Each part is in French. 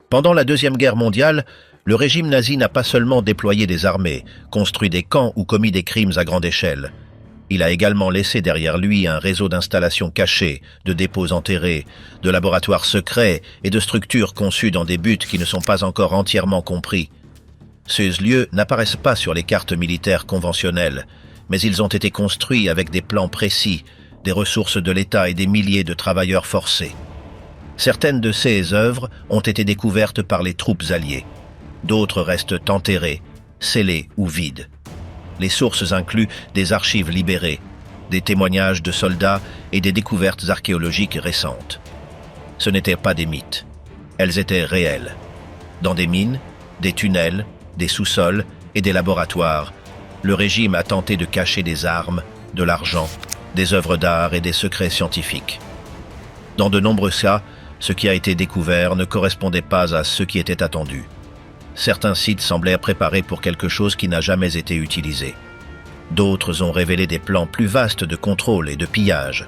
Pendant la Deuxième Guerre mondiale, le régime nazi n'a pas seulement déployé des armées, construit des camps ou commis des crimes à grande échelle. Il a également laissé derrière lui un réseau d'installations cachées, de dépôts enterrés, de laboratoires secrets et de structures conçues dans des buts qui ne sont pas encore entièrement compris. Ces lieux n'apparaissent pas sur les cartes militaires conventionnelles, mais ils ont été construits avec des plans précis, des ressources de l'État et des milliers de travailleurs forcés. Certaines de ces œuvres ont été découvertes par les troupes alliées. D'autres restent enterrées, scellées ou vides. Les sources incluent des archives libérées, des témoignages de soldats et des découvertes archéologiques récentes. Ce n'étaient pas des mythes. Elles étaient réelles. Dans des mines, des tunnels, des sous-sols et des laboratoires, le régime a tenté de cacher des armes, de l'argent, des œuvres d'art et des secrets scientifiques. Dans de nombreux cas, ce qui a été découvert ne correspondait pas à ce qui était attendu. Certains sites semblaient préparés pour quelque chose qui n'a jamais été utilisé. D'autres ont révélé des plans plus vastes de contrôle et de pillage.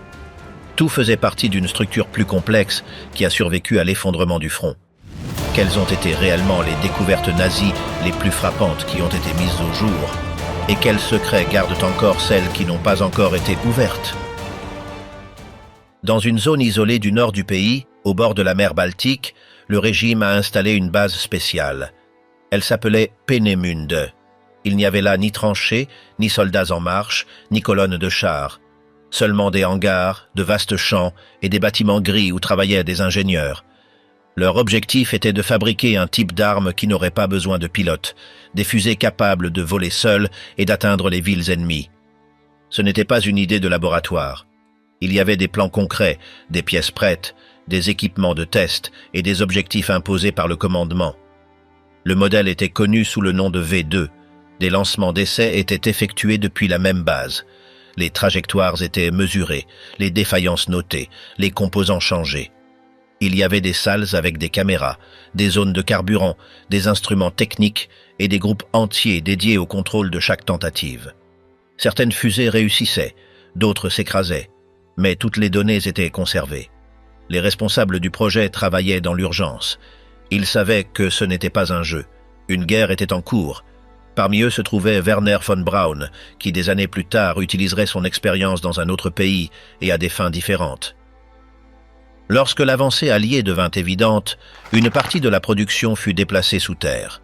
Tout faisait partie d'une structure plus complexe qui a survécu à l'effondrement du front. Quelles ont été réellement les découvertes nazies les plus frappantes qui ont été mises au jour? Et quels secrets gardent encore celles qui n'ont pas encore été ouvertes? Dans une zone isolée du nord du pays, au bord de la mer Baltique, le régime a installé une base spéciale. Elle s'appelait Peenemünde. Il n'y avait là ni tranchées, ni soldats en marche, ni colonnes de chars. Seulement des hangars, de vastes champs et des bâtiments gris où travaillaient des ingénieurs. Leur objectif était de fabriquer un type d'arme qui n'aurait pas besoin de pilote, des fusées capables de voler seules et d'atteindre les villes ennemies. Ce n'était pas une idée de laboratoire. Il y avait des plans concrets, des pièces prêtes, des équipements de test et des objectifs imposés par le commandement. Le modèle était connu sous le nom de V2. Des lancements d'essais étaient effectués depuis la même base. Les trajectoires étaient mesurées, les défaillances notées, les composants changés. Il y avait des salles avec des caméras, des zones de carburant, des instruments techniques et des groupes entiers dédiés au contrôle de chaque tentative. Certaines fusées réussissaient, d'autres s'écrasaient, mais toutes les données étaient conservées. Les responsables du projet travaillaient dans l'urgence. Ils savaient que ce n'était pas un jeu. Une guerre était en cours. Parmi eux se trouvait Werner von Braun, qui des années plus tard utiliserait son expérience dans un autre pays et à des fins différentes. Lorsque l'avancée alliée devint évidente, une partie de la production fut déplacée sous terre.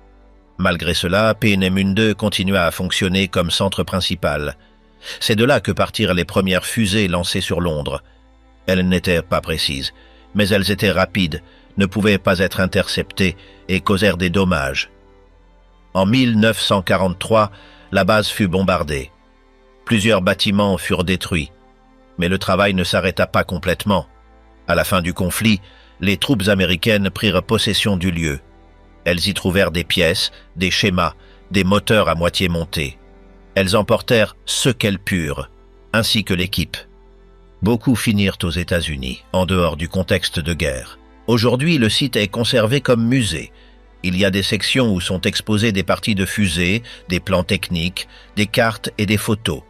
Malgré cela, Peenemünde continua à fonctionner comme centre principal. C'est de là que partirent les premières fusées lancées sur Londres. Elles n'étaient pas précises, mais elles étaient rapides, ne pouvaient pas être interceptées et causèrent des dommages. En 1943, la base fut bombardée. Plusieurs bâtiments furent détruits, mais le travail ne s'arrêta pas complètement. À la fin du conflit, les troupes américaines prirent possession du lieu. Elles y trouvèrent des pièces, des schémas, des moteurs à moitié montés. Elles emportèrent ce qu'elles purent, ainsi que l'équipe. Beaucoup finirent aux États-Unis, en dehors du contexte de guerre. Aujourd'hui, le site est conservé comme musée. Il y a des sections où sont exposées des parties de fusées, des plans techniques, des cartes et des photos.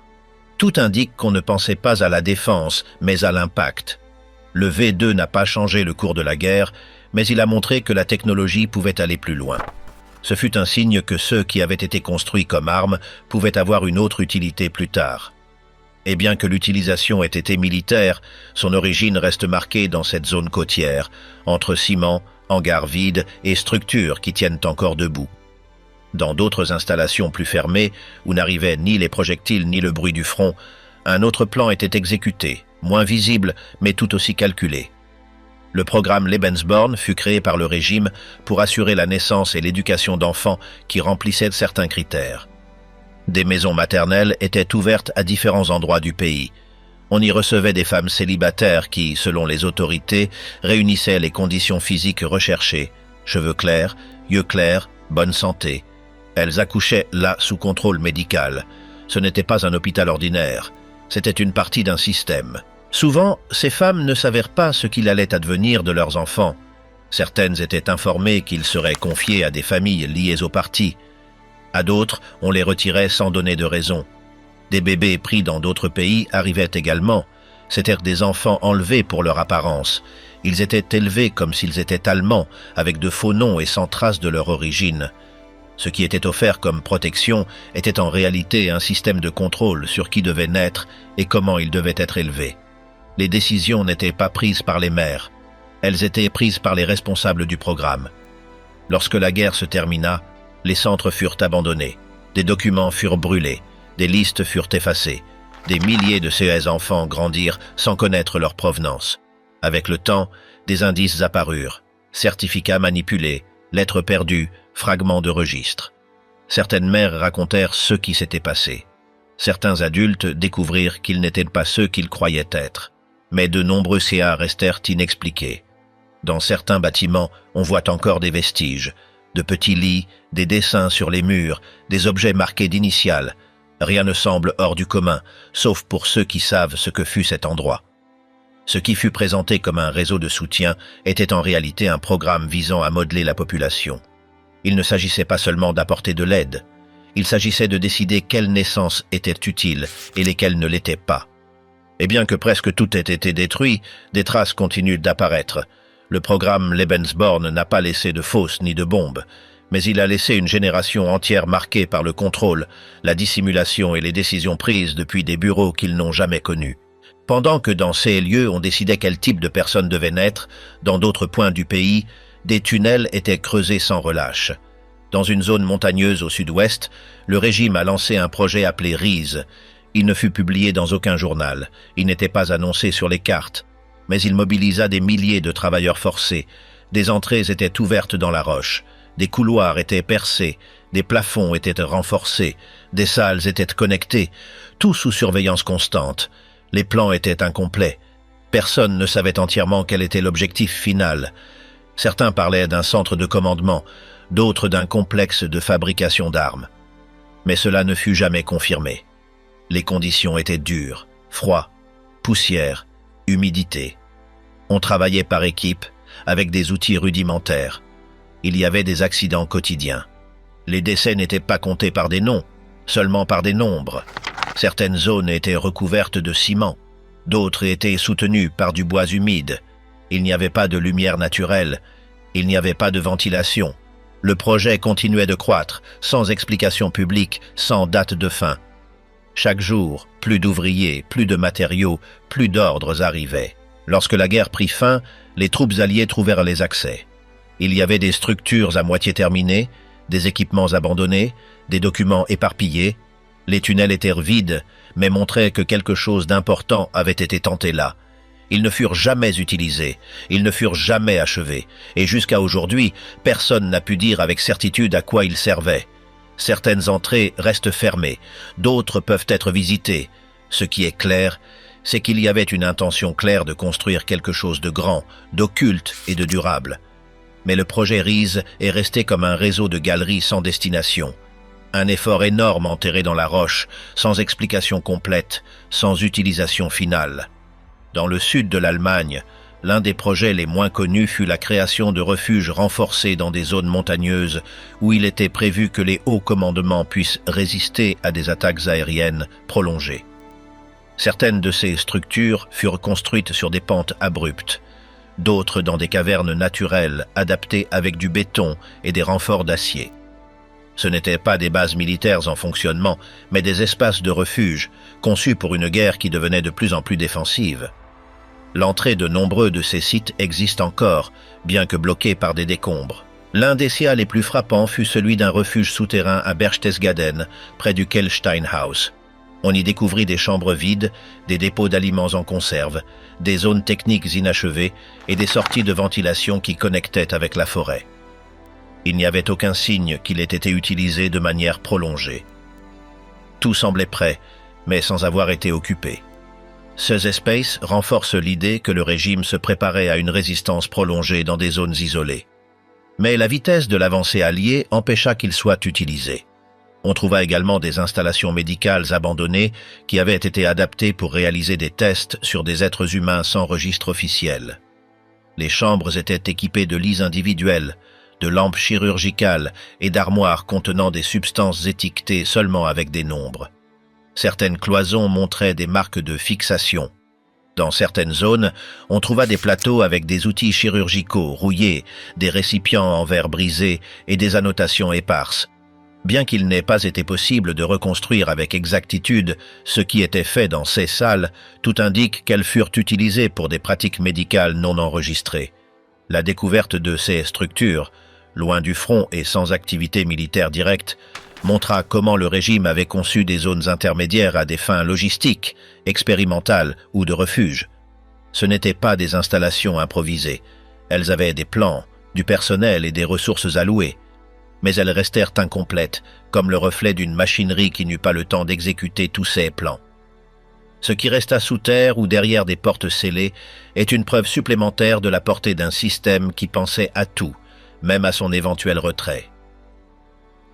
Tout indique qu'on ne pensait pas à la défense, mais à l'impact. Le V2 n'a pas changé le cours de la guerre, mais il a montré que la technologie pouvait aller plus loin. Ce fut un signe que ceux qui avaient été construits comme armes pouvaient avoir une autre utilité plus tard. Et bien que l'utilisation ait été militaire, son origine reste marquée dans cette zone côtière, entre ciment, hangars vides et structures qui tiennent encore debout. Dans d'autres installations plus fermées, où n'arrivaient ni les projectiles ni le bruit du front, un autre plan était exécuté, moins visible mais tout aussi calculé. Le programme Lebensborn fut créé par le régime pour assurer la naissance et l'éducation d'enfants qui remplissaient certains critères. Des maisons maternelles étaient ouvertes à différents endroits du pays. On y recevait des femmes célibataires qui, selon les autorités, réunissaient les conditions physiques recherchées. Cheveux clairs, yeux clairs, bonne santé. Elles accouchaient là sous contrôle médical. Ce n'était pas un hôpital ordinaire. C'était une partie d'un système. Souvent, ces femmes ne s'avèrent pas ce qu'il allait advenir de leurs enfants. Certaines étaient informées qu'ils seraient confiés à des familles liées au parti. À d'autres, on les retirait sans donner de raison. Des bébés pris dans d'autres pays arrivaient également. C'étaient des enfants enlevés pour leur apparence. Ils étaient élevés comme s'ils étaient allemands, avec de faux noms et sans trace de leur origine. Ce qui était offert comme protection était en réalité un système de contrôle sur qui devait naître et comment il devait être élevé. Les décisions n'étaient pas prises par les mères, elles étaient prises par les responsables du programme. Lorsque la guerre se termina, les centres furent abandonnés, des documents furent brûlés, des listes furent effacées, des milliers de ces enfants grandirent sans connaître leur provenance. Avec le temps, des indices apparurent, certificats manipulés, lettres perdues, fragments de registres. Certaines mères racontèrent ce qui s'était passé. Certains adultes découvrirent qu'ils n'étaient pas ceux qu'ils croyaient être. Mais de nombreux CA restèrent inexpliqués. Dans certains bâtiments, on voit encore des vestiges, de petits lits, des dessins sur les murs, des objets marqués d'initiales. Rien ne semble hors du commun, sauf pour ceux qui savent ce que fut cet endroit. Ce qui fut présenté comme un réseau de soutien était en réalité un programme visant à modeler la population. Il ne s'agissait pas seulement d'apporter de l'aide, il s'agissait de décider quelles naissances étaient utiles et lesquelles ne l'étaient pas. Et bien que presque tout ait été détruit, des traces continuent d'apparaître. Le programme Lebensborn n'a pas laissé de fosses ni de bombes, mais il a laissé une génération entière marquée par le contrôle, la dissimulation et les décisions prises depuis des bureaux qu'ils n'ont jamais connus. Pendant que dans ces lieux on décidait quel type de personnes devaient naître, dans d'autres points du pays, des tunnels étaient creusés sans relâche. Dans une zone montagneuse au sud-ouest, le régime a lancé un projet appelé RISE. Il ne fut publié dans aucun journal, il n'était pas annoncé sur les cartes, mais il mobilisa des milliers de travailleurs forcés. Des entrées étaient ouvertes dans la roche, des couloirs étaient percés, des plafonds étaient renforcés, des salles étaient connectées, tout sous surveillance constante. Les plans étaient incomplets. Personne ne savait entièrement quel était l'objectif final. Certains parlaient d'un centre de commandement, d'autres d'un complexe de fabrication d'armes. Mais cela ne fut jamais confirmé. Les conditions étaient dures, froid, poussière, humidité. On travaillait par équipe, avec des outils rudimentaires. Il y avait des accidents quotidiens. Les décès n'étaient pas comptés par des noms, seulement par des nombres. Certaines zones étaient recouvertes de ciment, d'autres étaient soutenues par du bois humide. Il n'y avait pas de lumière naturelle, il n'y avait pas de ventilation. Le projet continuait de croître, sans explication publique, sans date de fin. Chaque jour, plus d'ouvriers, plus de matériaux, plus d'ordres arrivaient. Lorsque la guerre prit fin, les troupes alliées trouvèrent les accès. Il y avait des structures à moitié terminées, des équipements abandonnés, des documents éparpillés. Les tunnels étaient vides, mais montraient que quelque chose d'important avait été tenté là. Ils ne furent jamais utilisés, ils ne furent jamais achevés, et jusqu'à aujourd'hui, personne n'a pu dire avec certitude à quoi ils servaient. Certaines entrées restent fermées, d'autres peuvent être visitées. Ce qui est clair, c'est qu'il y avait une intention claire de construire quelque chose de grand, d'occulte et de durable. Mais le projet RISE est resté comme un réseau de galeries sans destination. Un effort énorme enterré dans la roche, sans explication complète, sans utilisation finale. Dans le sud de l'Allemagne, l'un des projets les moins connus fut la création de refuges renforcés dans des zones montagneuses où il était prévu que les hauts commandements puissent résister à des attaques aériennes prolongées. Certaines de ces structures furent construites sur des pentes abruptes, d'autres dans des cavernes naturelles adaptées avec du béton et des renforts d'acier. Ce n'étaient pas des bases militaires en fonctionnement, mais des espaces de refuge, conçus pour une guerre qui devenait de plus en plus défensive. L'entrée de nombreux de ces sites existe encore, bien que bloquée par des décombres. L'un des sites les plus frappants fut celui d'un refuge souterrain à Berchtesgaden, près du Kelsteinhaus. On y découvrit des chambres vides, des dépôts d'aliments en conserve, des zones techniques inachevées et des sorties de ventilation qui connectaient avec la forêt. Il n'y avait aucun signe qu'il ait été utilisé de manière prolongée. Tout semblait prêt, mais sans avoir été occupé. Ces espaces renforcent l'idée que le régime se préparait à une résistance prolongée dans des zones isolées. Mais la vitesse de l'avancée alliée empêcha qu'il soit utilisé. On trouva également des installations médicales abandonnées qui avaient été adaptées pour réaliser des tests sur des êtres humains sans registre officiel. Les chambres étaient équipées de lits individuels, de lampes chirurgicales et d'armoires contenant des substances étiquetées seulement avec des nombres. Certaines cloisons montraient des marques de fixation. Dans certaines zones, on trouva des plateaux avec des outils chirurgicaux rouillés, des récipients en verre brisés et des annotations éparses. Bien qu'il n'ait pas été possible de reconstruire avec exactitude ce qui était fait dans ces salles, tout indique qu'elles furent utilisées pour des pratiques médicales non enregistrées. La découverte de ces structures, loin du front et sans activité militaire directe, montra comment le régime avait conçu des zones intermédiaires à des fins logistiques, expérimentales ou de refuge. Ce n'étaient pas des installations improvisées. Elles avaient des plans, du personnel et des ressources allouées. Mais elles restèrent incomplètes, comme le reflet d'une machinerie qui n'eut pas le temps d'exécuter tous ses plans. Ce qui resta sous terre ou derrière des portes scellées est une preuve supplémentaire de la portée d'un système qui pensait à tout, même à son éventuel retrait.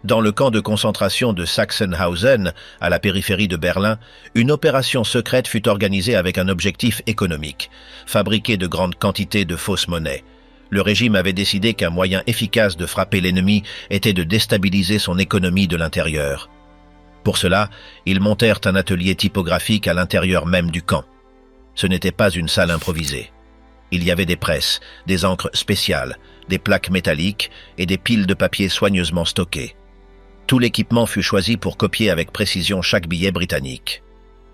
Dans le camp de concentration de Sachsenhausen, à la périphérie de Berlin, une opération secrète fut organisée avec un objectif économique, fabriquer de grandes quantités de fausses monnaies. Le régime avait décidé qu'un moyen efficace de frapper l'ennemi était de déstabiliser son économie de l'intérieur. Pour cela, ils montèrent un atelier typographique à l'intérieur même du camp. Ce n'était pas une salle improvisée. Il y avait des presses, des encres spéciales, des plaques métalliques et des piles de papier soigneusement stockées. Tout l'équipement fut choisi pour copier avec précision chaque billet britannique.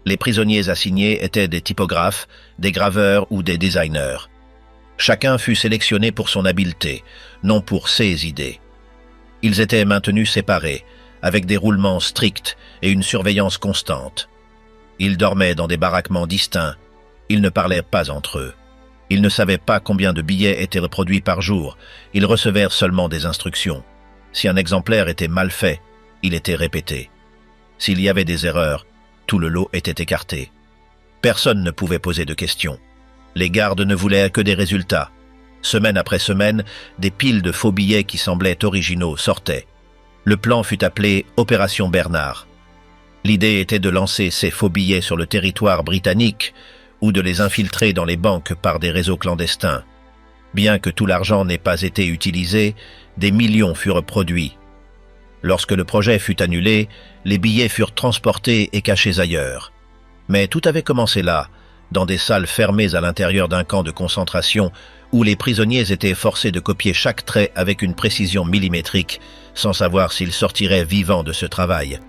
Les prisonniers assignés étaient des typographes, des graveurs ou des designers. Chacun fut sélectionné pour son habileté, non pour ses idées. Ils étaient maintenus séparés, avec des roulements stricts et une surveillance constante. Ils dormaient dans des baraquements distincts. Ils ne parlaient pas entre eux. Ils ne savaient pas combien de billets étaient reproduits par jour. Ils recevèrent seulement des instructions. Si un exemplaire était mal fait, il était répété. S'il y avait des erreurs, tout le lot était écarté. Personne ne pouvait poser de questions. Les gardes ne voulaient que des résultats. Semaine après semaine, des piles de faux billets qui semblaient originaux sortaient. Le plan fut appelé Opération Bernard. L'idée était de lancer ces faux billets sur le territoire britannique ou de les infiltrer dans les banques par des réseaux clandestins. Bien que tout l'argent n'ait pas été utilisé, des millions furent produits. Lorsque le projet fut annulé, les billets furent transportés et cachés ailleurs. Mais tout avait commencé là, dans des salles fermées à l'intérieur d'un camp de concentration où les prisonniers étaient forcés de copier chaque trait avec une précision millimétrique, sans savoir s'ils sortiraient vivants de ce travail.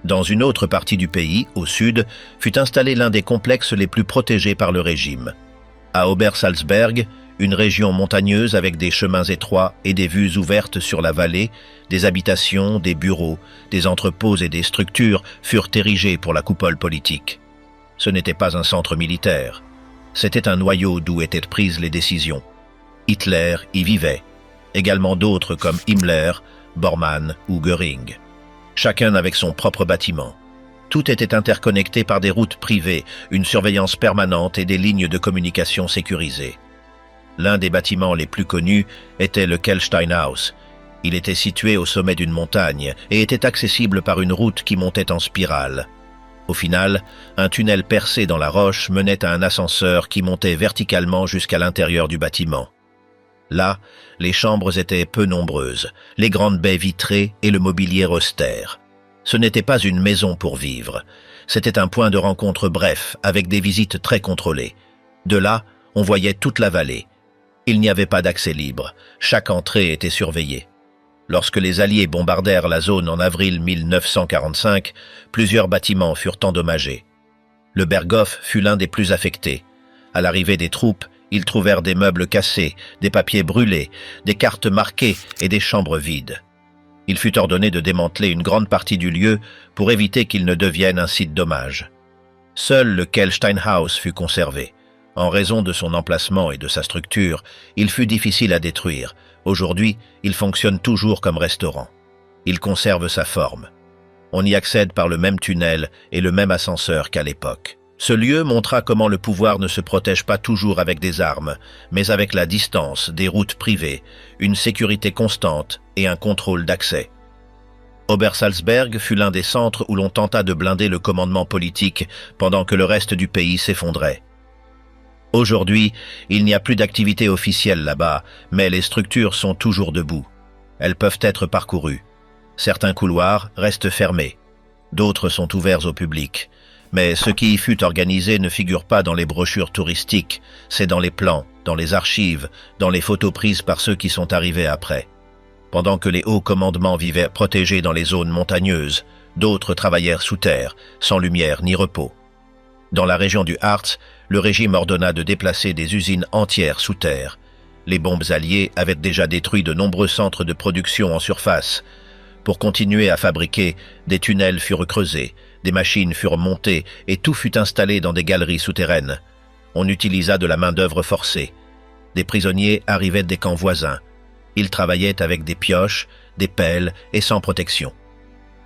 Dans une autre partie du pays, au sud, fut installé l'un des complexes les plus protégés par le régime. À Obersalzberg, une région montagneuse avec des chemins étroits et des vues ouvertes sur la vallée, des habitations, des bureaux, des entrepôts et des structures furent érigés pour la coupole politique. Ce n'était pas un centre militaire. C'était un noyau d'où étaient prises les décisions. Hitler y vivait, également d'autres comme Himmler, Bormann ou Göring. Chacun avec son propre bâtiment. Tout était interconnecté par des routes privées, une surveillance permanente et des lignes de communication sécurisées. L'un des bâtiments les plus connus était le Kellsteinhaus. Il était situé au sommet d'une montagne et était accessible par une route qui montait en spirale. Au final, un tunnel percé dans la roche menait à un ascenseur qui montait verticalement jusqu'à l'intérieur du bâtiment. Là, les chambres étaient peu nombreuses, les grandes baies vitrées et le mobilier austère. Ce n'était pas une maison pour vivre, c'était un point de rencontre bref, avec des visites très contrôlées. De là, on voyait toute la vallée. Il n'y avait pas d'accès libre, chaque entrée était surveillée. Lorsque les Alliés bombardèrent la zone en avril 1945, plusieurs bâtiments furent endommagés. Le Berghof fut l'un des plus affectés. À l'arrivée des troupes, ils trouvèrent des meubles cassés, des papiers brûlés, des cartes marquées et des chambres vides. Il fut ordonné de démanteler une grande partie du lieu pour éviter qu'il ne devienne un site d'hommage. Seul le Kellsteinhaus fut conservé. En raison de son emplacement et de sa structure, il fut difficile à détruire. Aujourd'hui, il fonctionne toujours comme restaurant. Il conserve sa forme. On y accède par le même tunnel et le même ascenseur qu'à l'époque. Ce lieu montra comment le pouvoir ne se protège pas toujours avec des armes, mais avec la distance, des routes privées, une sécurité constante et un contrôle d'accès. Obersalzberg fut l'un des centres où l'on tenta de blinder le commandement politique pendant que le reste du pays s'effondrait. Aujourd'hui, il n'y a plus d'activité officielle là-bas, mais les structures sont toujours debout. Elles peuvent être parcourues. Certains couloirs restent fermés. D'autres sont ouverts au public. Mais ce qui y fut organisé ne figure pas dans les brochures touristiques, c'est dans les plans, dans les archives, dans les photos prises par ceux qui sont arrivés après. Pendant que les hauts commandements vivaient protégés dans les zones montagneuses, d'autres travaillèrent sous terre, sans lumière ni repos. Dans la région du Harz, le régime ordonna de déplacer des usines entières sous terre. Les bombes alliées avaient déjà détruit de nombreux centres de production en surface. Pour continuer à fabriquer, des tunnels furent creusés, des machines furent montées et tout fut installé dans des galeries souterraines. On utilisa de la main-d'œuvre forcée. Des prisonniers arrivaient des camps voisins. Ils travaillaient avec des pioches, des pelles et sans protection.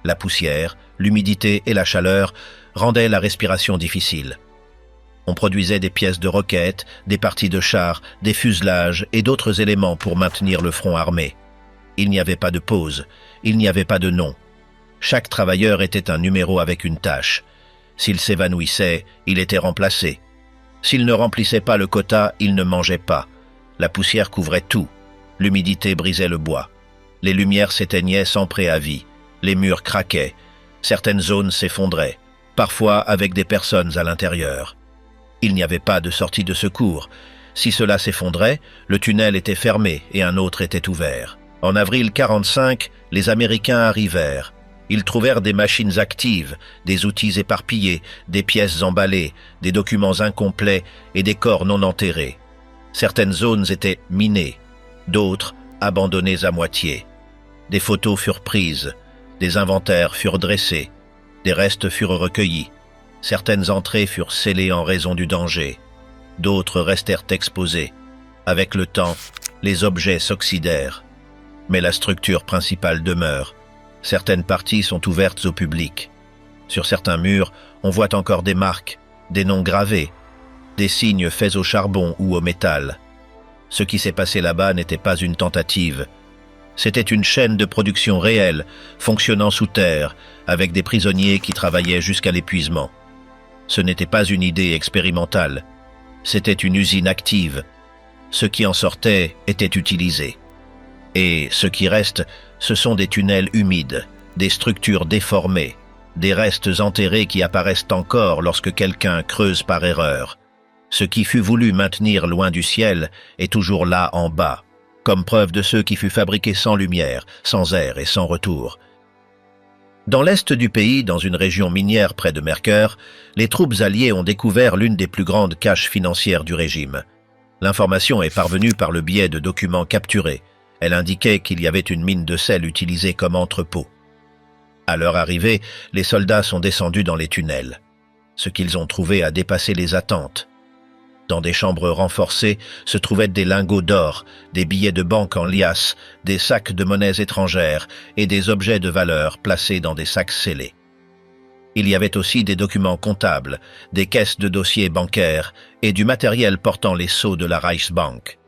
La poussière, l'humidité et la chaleur rendaient la respiration difficile. On produisait des pièces de roquettes, des parties de chars, des fuselages et d'autres éléments pour maintenir le front armé. Il n'y avait pas de pause, il n'y avait pas de nom. Chaque travailleur était un numéro avec une tâche. S'il s'évanouissait, il était remplacé. S'il ne remplissait pas le quota, il ne mangeait pas. La poussière couvrait tout. L'humidité brisait le bois. Les lumières s'éteignaient sans préavis. Les murs craquaient. Certaines zones s'effondraient, parfois avec des personnes à l'intérieur. Il n'y avait pas de sortie de secours. Si cela s'effondrait, le tunnel était fermé et un autre était ouvert. En avril 1945, les Américains arrivèrent. Ils trouvèrent des machines actives, des outils éparpillés, des pièces emballées, des documents incomplets et des corps non enterrés. Certaines zones étaient minées, d'autres abandonnées à moitié. Des photos furent prises, des inventaires furent dressés, des restes furent recueillis. Certaines entrées furent scellées en raison du danger. D'autres restèrent exposées. Avec le temps, les objets s'oxydèrent. Mais la structure principale demeure. Certaines parties sont ouvertes au public. Sur certains murs, on voit encore des marques, des noms gravés, des signes faits au charbon ou au métal. Ce qui s'est passé là-bas n'était pas une tentative. C'était une chaîne de production réelle, fonctionnant sous terre, avec des prisonniers qui travaillaient jusqu'à l'épuisement. Ce n'était pas une idée expérimentale. C'était une usine active. Ce qui en sortait était utilisé. Et ce qui reste, ce sont des tunnels humides, des structures déformées, des restes enterrés qui apparaissent encore lorsque quelqu'un creuse par erreur. Ce qui fut voulu maintenir loin du ciel est toujours là en bas, comme preuve de ce qui fut fabriqué sans lumière, sans air et sans retour. Dans l'est du pays, dans une région minière près de Mercœur, les troupes alliées ont découvert l'une des plus grandes caches financières du régime. L'information est parvenue par le biais de documents capturés. Elle indiquait qu'il y avait une mine de sel utilisée comme entrepôt. À leur arrivée, les soldats sont descendus dans les tunnels. Ce qu'ils ont trouvé a dépassé les attentes. Dans des chambres renforcées se trouvaient des lingots d'or, des billets de banque en liasse, des sacs de monnaies étrangères et des objets de valeur placés dans des sacs scellés. Il y avait aussi des documents comptables, des caisses de dossiers bancaires et du matériel portant les sceaux de la Reichsbank.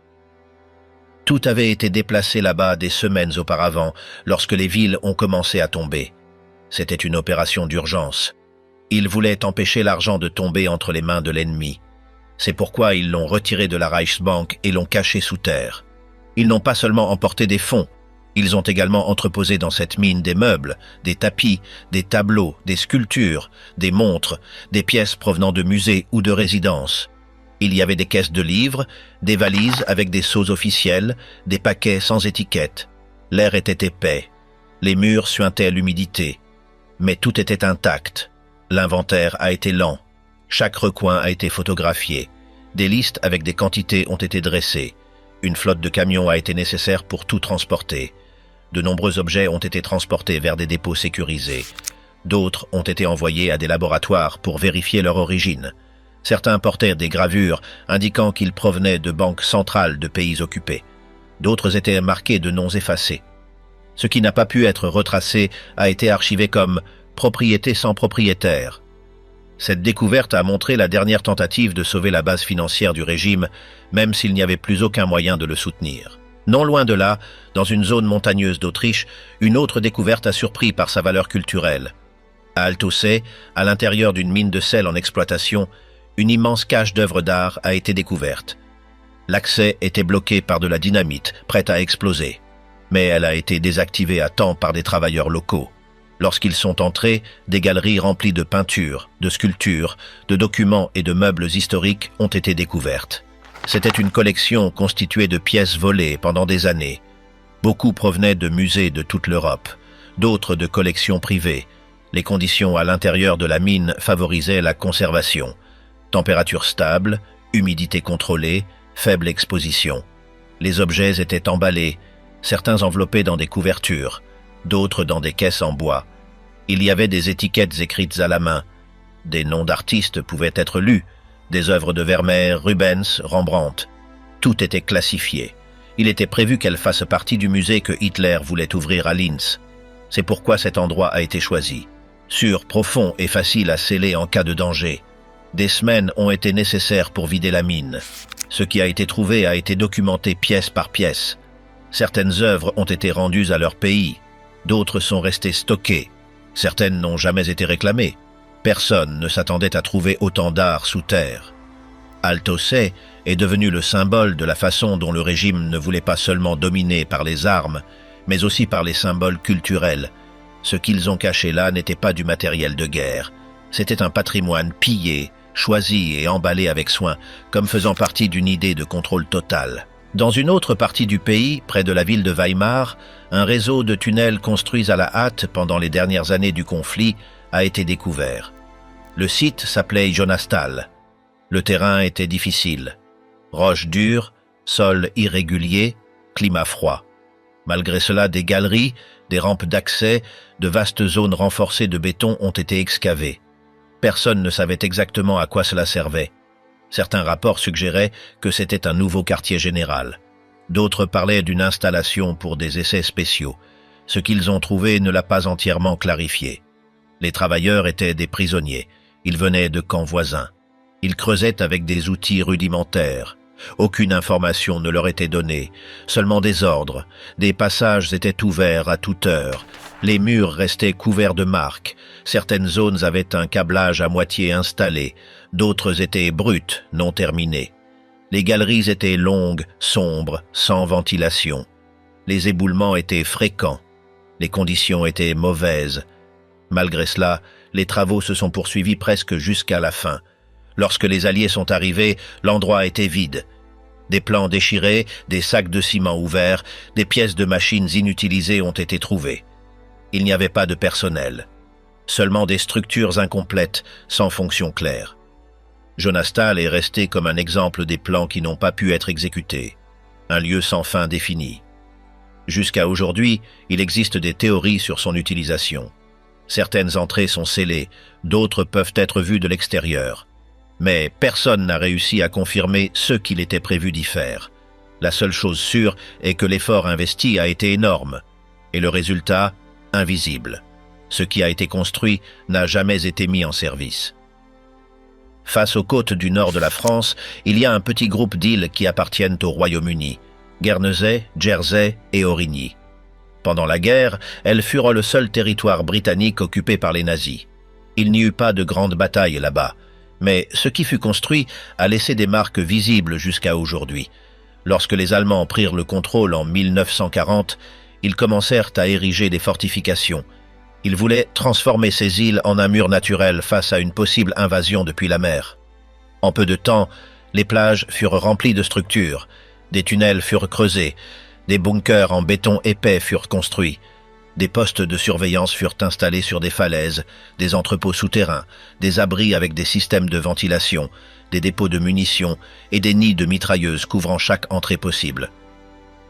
Tout avait été déplacé là-bas des semaines auparavant, lorsque les villes ont commencé à tomber. C'était une opération d'urgence. Ils voulaient empêcher l'argent de tomber entre les mains de l'ennemi. C'est pourquoi ils l'ont retiré de la Reichsbank et l'ont caché sous terre. Ils n'ont pas seulement emporté des fonds, ils ont également entreposé dans cette mine des meubles, des tapis, des tableaux, des sculptures, des montres, des pièces provenant de musées ou de résidences. Il y avait des caisses de livres, des valises avec des sceaux officiels, des paquets sans étiquette. L'air était épais. Les murs suintaient l'humidité. Mais tout était intact. L'inventaire a été lent. Chaque recoin a été photographié. Des listes avec des quantités ont été dressées. Une flotte de camions a été nécessaire pour tout transporter. De nombreux objets ont été transportés vers des dépôts sécurisés. D'autres ont été envoyés à des laboratoires pour vérifier leur origine. Certains portèrent des gravures indiquant qu'ils provenaient de banques centrales de pays occupés. D'autres étaient marqués de noms effacés. Ce qui n'a pas pu être retracé a été archivé comme « propriété sans propriétaire ». Cette découverte a montré la dernière tentative de sauver la base financière du régime, même s'il n'y avait plus aucun moyen de le soutenir. Non loin de là, dans une zone montagneuse d'Autriche, une autre découverte a surpris par sa valeur culturelle. À Altaussee, à l'intérieur d'une mine de sel en exploitation, une immense cache d'œuvres d'art a été découverte. L'accès était bloqué par de la dynamite, prête à exploser. Mais elle a été désactivée à temps par des travailleurs locaux. Lorsqu'ils sont entrés, des galeries remplies de peintures, de sculptures, de documents et de meubles historiques ont été découvertes. C'était une collection constituée de pièces volées pendant des années. Beaucoup provenaient de musées de toute l'Europe, d'autres de collections privées. Les conditions à l'intérieur de la mine favorisaient la conservation. Température stable, humidité contrôlée, faible exposition. Les objets étaient emballés, certains enveloppés dans des couvertures, d'autres dans des caisses en bois. Il y avait des étiquettes écrites à la main. Des noms d'artistes pouvaient être lus, des œuvres de Vermeer, Rubens, Rembrandt. Tout était classifié. Il était prévu qu'elle fasse partie du musée que Hitler voulait ouvrir à Linz. C'est pourquoi cet endroit a été choisi. Sûr, profond et facile à sceller en cas de danger. Des semaines ont été nécessaires pour vider la mine. Ce qui a été trouvé a été documenté pièce par pièce. Certaines œuvres ont été rendues à leur pays. D'autres sont restées stockées. Certaines n'ont jamais été réclamées. Personne ne s'attendait à trouver autant d'art sous terre. Altaussay est devenu le symbole de la façon dont le régime ne voulait pas seulement dominer par les armes, mais aussi par les symboles culturels. Ce qu'ils ont caché là n'était pas du matériel de guerre. C'était un patrimoine pillé, choisi et emballé avec soin, comme faisant partie d'une idée de contrôle total. Dans une autre partie du pays, près de la ville de Weimar, un réseau de tunnels construits à la hâte pendant les dernières années du conflit a été découvert. Le site s'appelait Jonastal. Le terrain était difficile. Roches dures, sol irrégulier, climat froid. Malgré cela, des galeries, des rampes d'accès, de vastes zones renforcées de béton ont été excavées. Personne ne savait exactement à quoi cela servait. Certains rapports suggéraient que c'était un nouveau quartier général. D'autres parlaient d'une installation pour des essais spéciaux. Ce qu'ils ont trouvé ne l'a pas entièrement clarifié. Les travailleurs étaient des prisonniers. Ils venaient de camps voisins. Ils creusaient avec des outils rudimentaires. Aucune information ne leur était donnée, seulement des ordres. Des passages étaient ouverts à toute heure. Les murs restaient couverts de marques. Certaines zones avaient un câblage à moitié installé. D'autres étaient brutes, non terminées. Les galeries étaient longues, sombres, sans ventilation. Les éboulements étaient fréquents. Les conditions étaient mauvaises. Malgré cela, les travaux se sont poursuivis presque jusqu'à la fin. Lorsque les Alliés sont arrivés, l'endroit était vide. Des plans déchirés, des sacs de ciment ouverts, des pièces de machines inutilisées ont été trouvées. Il n'y avait pas de personnel. Seulement des structures incomplètes, sans fonction claire. Jonastal est resté comme un exemple des plans qui n'ont pas pu être exécutés. Un lieu sans fin défini. Jusqu'à aujourd'hui, il existe des théories sur son utilisation. Certaines entrées sont scellées, d'autres peuvent être vues de l'extérieur. Mais personne n'a réussi à confirmer ce qu'il était prévu d'y faire. La seule chose sûre est que l'effort investi a été énorme, et le résultat, invisible. Ce qui a été construit n'a jamais été mis en service. Face aux côtes du nord de la France, il y a un petit groupe d'îles qui appartiennent au Royaume-Uni, Guernesey, Jersey et Aurigny. Pendant la guerre, elles furent le seul territoire britannique occupé par les nazis. Il n'y eut pas de grande bataille là-bas, mais ce qui fut construit a laissé des marques visibles jusqu'à aujourd'hui. Lorsque les Allemands prirent le contrôle en 1940, ils commencèrent à ériger des fortifications. Ils voulaient transformer ces îles en un mur naturel face à une possible invasion depuis la mer. En peu de temps, les plages furent remplies de structures, des tunnels furent creusés, des bunkers en béton épais furent construits, des postes de surveillance furent installés sur des falaises, des entrepôts souterrains, des abris avec des systèmes de ventilation, des dépôts de munitions et des nids de mitrailleuses couvrant chaque entrée possible.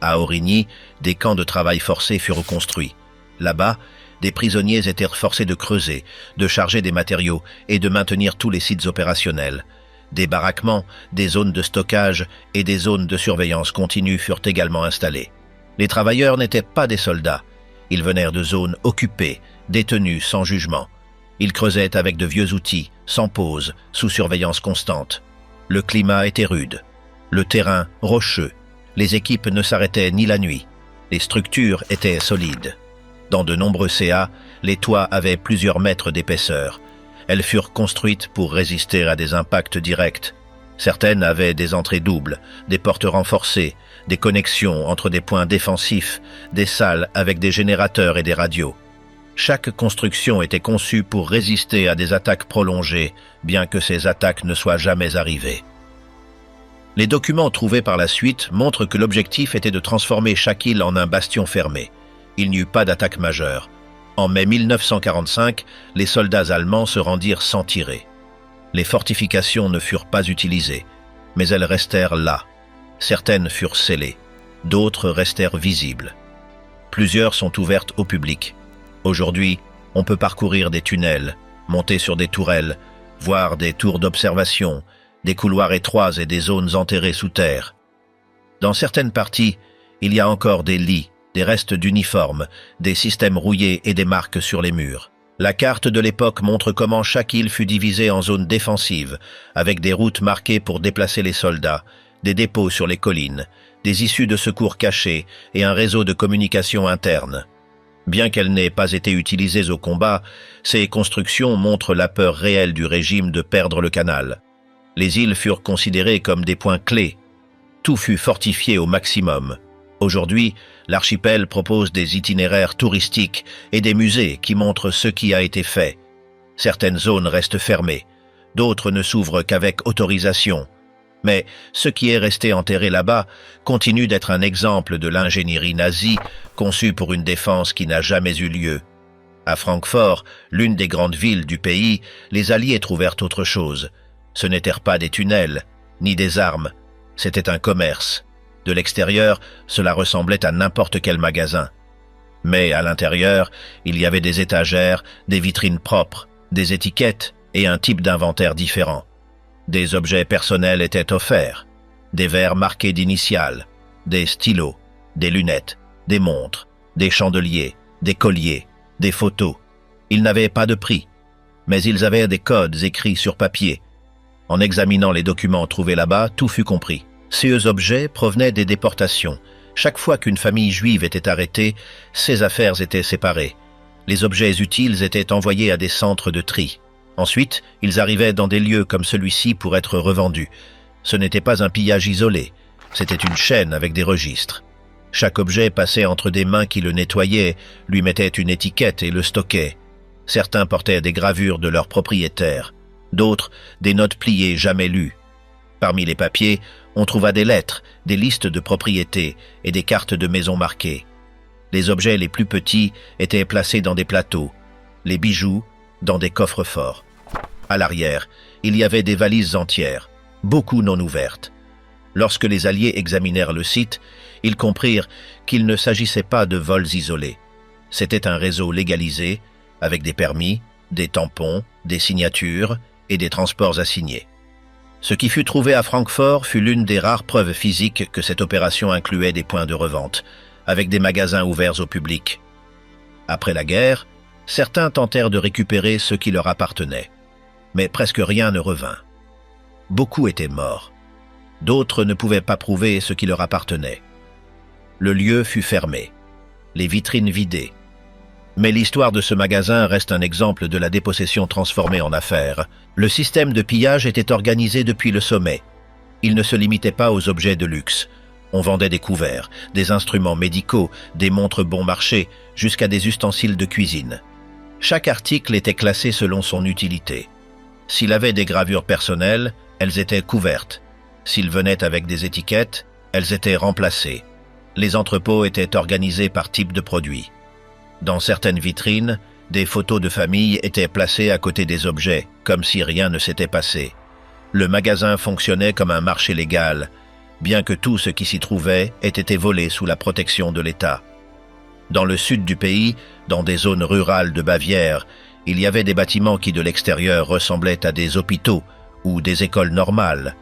À Aurigny, des camps de travail forcés furent construits. Là-bas, des prisonniers étaient forcés de creuser, de charger des matériaux et de maintenir tous les sites opérationnels. Des baraquements, des zones de stockage et des zones de surveillance continue furent également installés. Les travailleurs n'étaient pas des soldats. Ils venaient de zones occupées, détenus sans jugement. Ils creusaient avec de vieux outils, sans pause, sous surveillance constante. Le climat était rude, le terrain rocheux. Les équipes ne s'arrêtaient ni la nuit. Les structures étaient solides. Dans de nombreux CA, les toits avaient plusieurs mètres d'épaisseur. Elles furent construites pour résister à des impacts directs. Certaines avaient des entrées doubles, des portes renforcées, des connexions entre des points défensifs, des salles avec des générateurs et des radios. Chaque construction était conçue pour résister à des attaques prolongées, bien que ces attaques ne soient jamais arrivées. Les documents trouvés par la suite montrent que l'objectif était de transformer chaque île en un bastion fermé. Il n'y eut pas d'attaque majeure. En mai 1945, les soldats allemands se rendirent sans tirer. Les fortifications ne furent pas utilisées, mais elles restèrent là. Certaines furent scellées, d'autres restèrent visibles. Plusieurs sont ouvertes au public. Aujourd'hui, on peut parcourir des tunnels, monter sur des tourelles, voir des tours d'observation, des couloirs étroits et des zones enterrées sous terre. Dans certaines parties, il y a encore des lits, des restes d'uniformes, des systèmes rouillés et des marques sur les murs. La carte de l'époque montre comment chaque île fut divisée en zones défensives, avec des routes marquées pour déplacer les soldats, des dépôts sur les collines, des issues de secours cachées et un réseau de communication interne. Bien qu'elles n'aient pas été utilisées au combat, ces constructions montrent la peur réelle du régime de perdre le canal. Les îles furent considérées comme des points clés. Tout fut fortifié au maximum. Aujourd'hui, l'archipel propose des itinéraires touristiques et des musées qui montrent ce qui a été fait. Certaines zones restent fermées, d'autres ne s'ouvrent qu'avec autorisation. Mais ce qui est resté enterré là-bas continue d'être un exemple de l'ingénierie nazie conçue pour une défense qui n'a jamais eu lieu. À Francfort, l'une des grandes villes du pays, les Alliés trouvèrent autre chose. Ce n'étaient pas des tunnels, ni des armes, c'était un commerce. De l'extérieur, cela ressemblait à n'importe quel magasin. Mais à l'intérieur, il y avait des étagères, des vitrines propres, des étiquettes et un type d'inventaire différent. Des objets personnels étaient offerts, des verres marqués d'initiales, des stylos, des lunettes, des montres, des chandeliers, des colliers, des photos. Ils n'avaient pas de prix, mais ils avaient des codes écrits sur papier. En examinant les documents trouvés là-bas, tout fut compris. Ces objets provenaient des déportations. Chaque fois qu'une famille juive était arrêtée, ses affaires étaient séparées. Les objets utiles étaient envoyés à des centres de tri. Ensuite, ils arrivaient dans des lieux comme celui-ci pour être revendus. Ce n'était pas un pillage isolé, c'était une chaîne avec des registres. Chaque objet passait entre des mains qui le nettoyaient, lui mettaient une étiquette et le stockaient. Certains portaient des gravures de leurs propriétaires, d'autres des notes pliées jamais lues. Parmi les papiers, on trouva des lettres, des listes de propriétés et des cartes de maisons marquées. Les objets les plus petits étaient placés dans des plateaux, les bijoux dans des coffres forts. À l'arrière, il y avait des valises entières, beaucoup non ouvertes. Lorsque les Alliés examinèrent le site, ils comprirent qu'il ne s'agissait pas de vols isolés. C'était un réseau légalisé, avec des permis, des tampons, des signatures et des transports assignés. Ce qui fut trouvé à Francfort fut l'une des rares preuves physiques que cette opération incluait des points de revente, avec des magasins ouverts au public. Après la guerre, certains tentèrent de récupérer ce qui leur appartenait, mais presque rien ne revint. Beaucoup étaient morts. D'autres ne pouvaient pas prouver ce qui leur appartenait. Le lieu fut fermé, les vitrines vidées. Mais l'histoire de ce magasin reste un exemple de la dépossession transformée en affaire. Le système de pillage était organisé depuis le sommet. Il ne se limitait pas aux objets de luxe. On vendait des couverts, des instruments médicaux, des montres bon marché, jusqu'à des ustensiles de cuisine. Chaque article était classé selon son utilité. S'il avait des gravures personnelles, elles étaient couvertes. S'il venait avec des étiquettes, elles étaient remplacées. Les entrepôts étaient organisés par type de produit. Dans certaines vitrines, des photos de famille étaient placées à côté des objets, comme si rien ne s'était passé. Le magasin fonctionnait comme un marché légal, bien que tout ce qui s'y trouvait ait été volé sous la protection de l'État. Dans le sud du pays, dans des zones rurales de Bavière, il y avait des bâtiments qui de l'extérieur ressemblaient à des hôpitaux ou des écoles normales.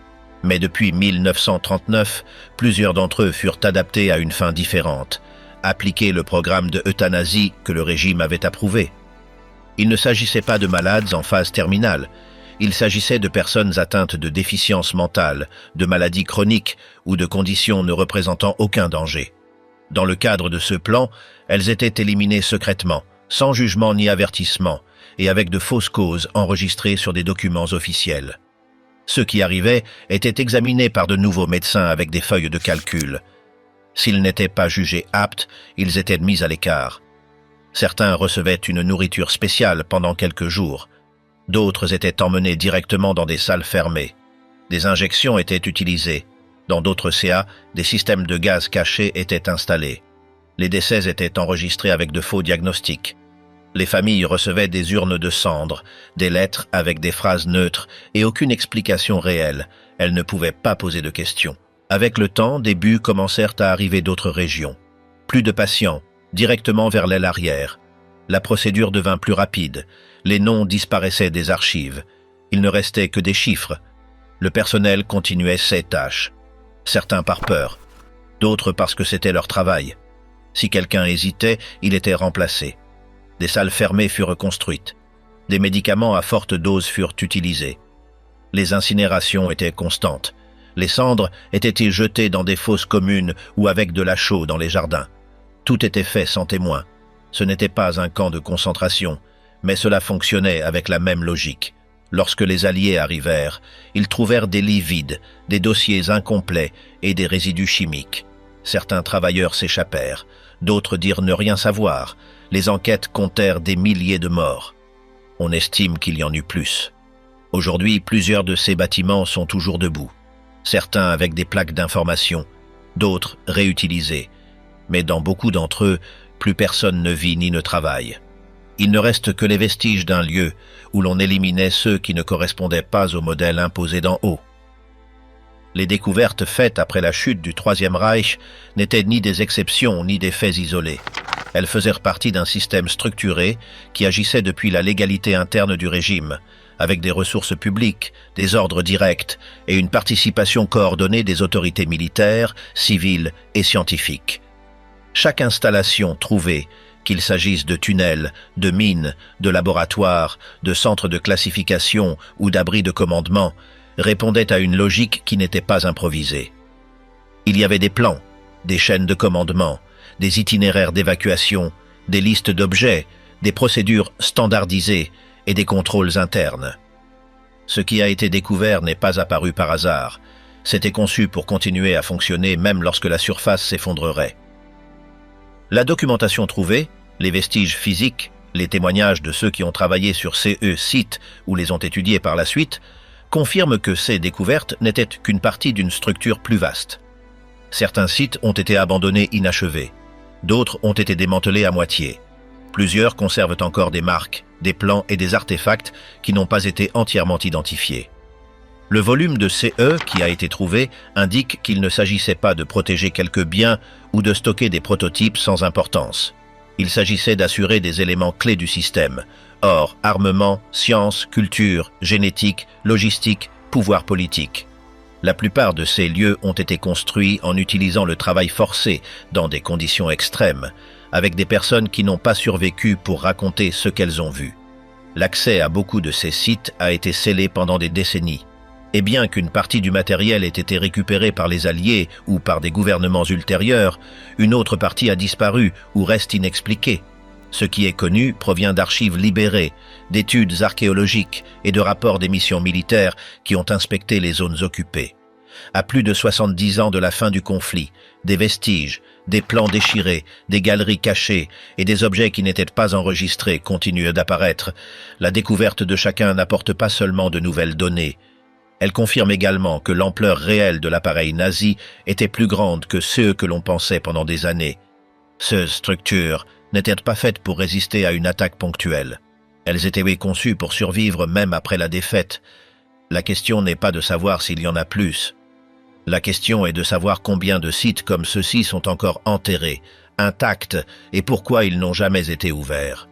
Mais depuis 1939, plusieurs d'entre eux furent adaptés à une fin différente, appliquer le programme de euthanasie que le régime avait approuvé. Il ne s'agissait pas de malades en phase terminale, il s'agissait de personnes atteintes de déficience mentale, de maladies chroniques ou de conditions ne représentant aucun danger. Dans le cadre de ce plan, elles étaient éliminées secrètement, sans jugement ni avertissement, et avec de fausses causes enregistrées sur des documents officiels. Ceux qui arrivaient étaient examinés par de nouveaux médecins avec des feuilles de calcul. S'ils n'étaient pas jugés aptes, ils étaient mis à l'écart. Certains recevaient une nourriture spéciale pendant quelques jours. D'autres étaient emmenés directement dans des salles fermées. Des injections étaient utilisées. Dans d'autres CA, des systèmes de gaz cachés étaient installés. Les décès étaient enregistrés avec de faux diagnostics. Les familles recevaient des urnes de cendres, des lettres avec des phrases neutres et aucune explication réelle. Elles ne pouvaient pas poser de questions. Avec le temps, des bus commencèrent à arriver d'autres régions. Plus de patients, directement vers l'aile arrière. La procédure devint plus rapide. Les noms disparaissaient des archives. Il ne restait que des chiffres. Le personnel continuait ses tâches. Certains par peur, d'autres parce que c'était leur travail. Si quelqu'un hésitait, il était remplacé. Des salles fermées furent construites. Des médicaments à forte dose furent utilisés. Les incinérations étaient constantes. Les cendres étaient jetées dans des fosses communes ou avec de la chaux dans les jardins. Tout était fait sans témoin. Ce n'était pas un camp de concentration, mais cela fonctionnait avec la même logique. Lorsque les Alliés arrivèrent, ils trouvèrent des lits vides, des dossiers incomplets et des résidus chimiques. Certains travailleurs s'échappèrent, d'autres dirent ne rien savoir. Les enquêtes comptèrent des milliers de morts. On estime qu'il y en eut plus. Aujourd'hui, plusieurs de ces bâtiments sont toujours debout. Certains avec des plaques d'information, d'autres réutilisés. Mais dans beaucoup d'entre eux, plus personne ne vit ni ne travaille. Il ne reste que les vestiges d'un lieu où l'on éliminait ceux qui ne correspondaient pas au modèle imposé d'en haut. Les découvertes faites après la chute du Troisième Reich n'étaient ni des exceptions ni des faits isolés. Elles faisaient partie d'un système structuré qui agissait depuis la légalité interne du régime, avec des ressources publiques, des ordres directs et une participation coordonnée des autorités militaires, civiles et scientifiques. Chaque installation trouvée, qu'il s'agisse de tunnels, de mines, de laboratoires, de centres de classification ou d'abris de commandement, répondait à une logique qui n'était pas improvisée. Il y avait des plans, des chaînes de commandement, des itinéraires d'évacuation, des listes d'objets, des procédures standardisées et des contrôles internes. Ce qui a été découvert n'est pas apparu par hasard. C'était conçu pour continuer à fonctionner même lorsque la surface s'effondrerait. La documentation trouvée, les vestiges physiques, les témoignages de ceux qui ont travaillé sur ces sites ou les ont étudiés par la suite, confirment que ces découvertes n'étaient qu'une partie d'une structure plus vaste. Certains sites ont été abandonnés inachevés, d'autres ont été démantelés à moitié. Plusieurs conservent encore des marques, des plans et des artefacts qui n'ont pas été entièrement identifiés. Le volume de CE qui a été trouvé indique qu'il ne s'agissait pas de protéger quelques biens ou de stocker des prototypes sans importance. Il s'agissait d'assurer des éléments clés du système. Or, armement, sciences, culture, génétique, logistique, pouvoir politique. La plupart de ces lieux ont été construits en utilisant le travail forcé dans des conditions extrêmes, avec des personnes qui n'ont pas survécu pour raconter ce qu'elles ont vu. L'accès à beaucoup de ces sites a été scellé pendant des décennies. Et bien qu'une partie du matériel ait été récupérée par les Alliés ou par des gouvernements ultérieurs, une autre partie a disparu ou reste inexpliquée. Ce qui est connu provient d'archives libérées, d'études archéologiques et de rapports des missions militaires qui ont inspecté les zones occupées. À plus de 70 ans de la fin du conflit, des vestiges, des plans déchirés, des galeries cachées et des objets qui n'étaient pas enregistrés continuent d'apparaître. La découverte de chacun n'apporte pas seulement de nouvelles données. Elle confirme également que l'ampleur réelle de l'appareil nazi était plus grande que ce que l'on pensait pendant des années. Ces structures n'étaient pas faites pour résister à une attaque ponctuelle. Elles étaient conçues pour survivre même après la défaite. La question n'est pas de savoir s'il y en a plus. La question est de savoir combien de sites comme ceux-ci sont encore enterrés, intacts, et pourquoi ils n'ont jamais été ouverts.